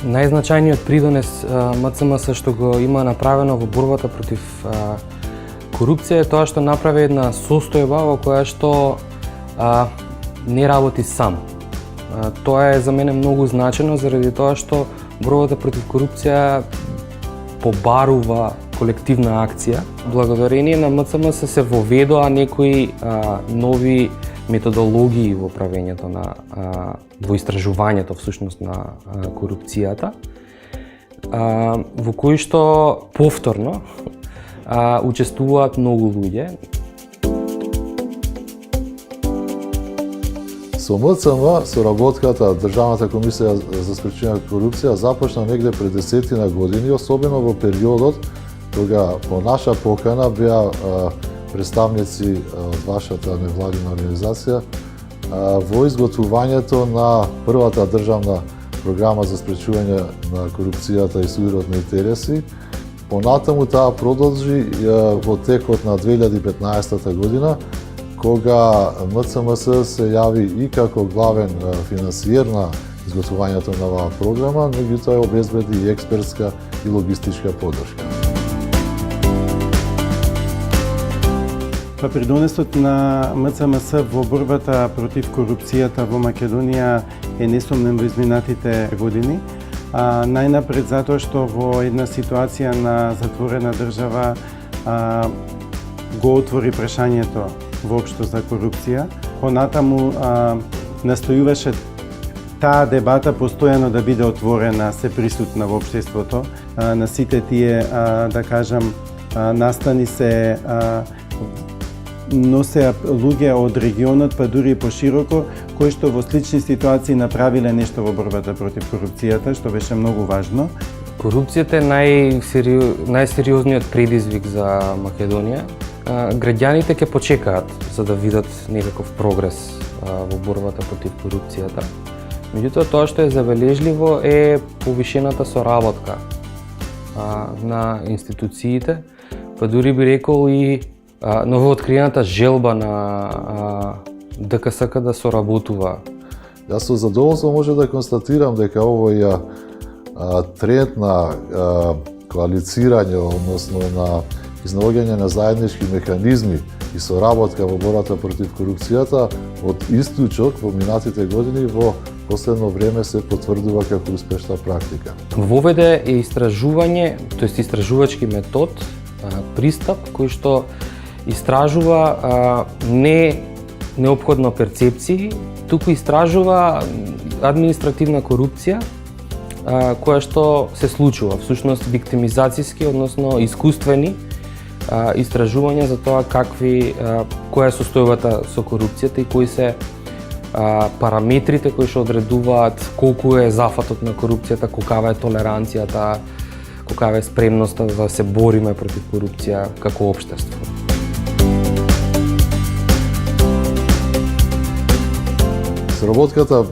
Најзначајниот придонес МЦМС што го има направено во борбата против корупција е тоа што направи една состојба во која што не работи сам. Тоа е за мене многу значено заради тоа што борбата против корупција побарува колективна акција. Благодарение на МЦМС се воведоа некои нови методологии во правењето во истражувањето всушност на корупцијата, во кои што повторно учествуваат многу луѓе. Со МЦМ соработката Државната комисија за спречување на корупција започна негде пред 10 години, особено во периодот кога по наша покана беа представници од вашата невладина организација во изготвувањето на првата државна програма за спречување на корупцијата и сувирот на интереси. Понатаму таа продолжи во текот на 2015 година, кога МЦМС се јави и како главен финансиер на изготвувањето на оваа програма, меѓутоа обезбеди и експертска и логистичка поддршка. Придонесот на МЦМС во борбата против корупцијата во Македонија е несомнен во изминатите години. Најнапред затоа што во една ситуација на затворена држава го отвори прашањето воопшто за корупција. Понатаму настојуваше таа дебата постојано да биде отворена, се присутна во општеството. На сите тие, да кажам, настани се носеа луѓе од регионот, па дури и пошироко, кои што во слични ситуации направиле нешто во борбата против корупцијата, што беше многу важно. Корупцијата е најсериозниот предизвик за Македонија. Граѓаните ќе почекаат за да видат некаков прогрес во борбата против корупцијата. Меѓутоа, тоа што е забележливо е повишената соработка на институциите, па дури би рекол и новооткриената желба на ДКСК да соработува. Јас со задоволство може да констатирам дека овој тренд на коалицирање, односно на изнаоѓање на заеднички механизми и соработка во борбата против корупцијата од источок во минатите години во последно време се потврдува како успешна практика. Воведе е истражување, тоест истражувачки метод, пристап кој што истражува не неопходно перцепции, туку истражува административна корупција која што се случува, всушност виктимизацијски, односно искуствени истражувања за тоа која е состојбата со корупцијата и кои се параметрите кои што одредуваат колку е зафатот на корупцијата, колкава е толеранцијата, колкава е спремноста да се бориме против корупција како општество. Соработката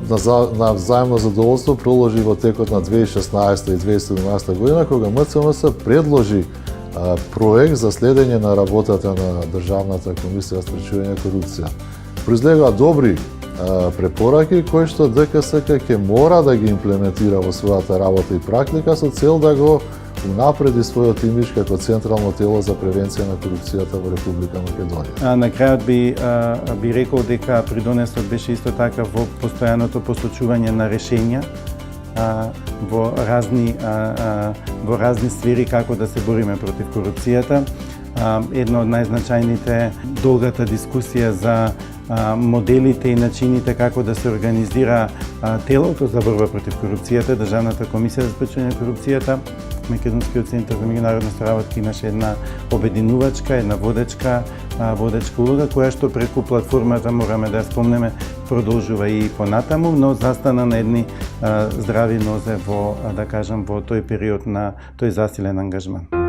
на взаимно задоволство продолжи во текот на 2016 и 2017 година, кога МЦМС предложи проект за следење на работата на Државната комисија за спречување на корупција. Произлегоа добри препораки кои што ДКСК ќе мора да ги имплементира во својата работа и практика со цел да го унапреди својот имидж како централно тело за превенција на корупцијата во Република Македонија. На крајот би рекол дека придонесот беше исто така во постојаното посочување на решења во разни сфери како да се бориме против корупцијата. Една од најзначајните долгата дискусија за моделите и начините како да се организира телото за борба против корупцијата, Државната комисија за спречување на корупцијата. Македонскиот центар за меѓународна соработка имаше една обединувачка, една водечка улога, која што преку платформата, мораме да ја спомнеме, продолжува и понатаму, но застана на едни здрави нозе во, да кажам, во тој период на тој засилен ангажман.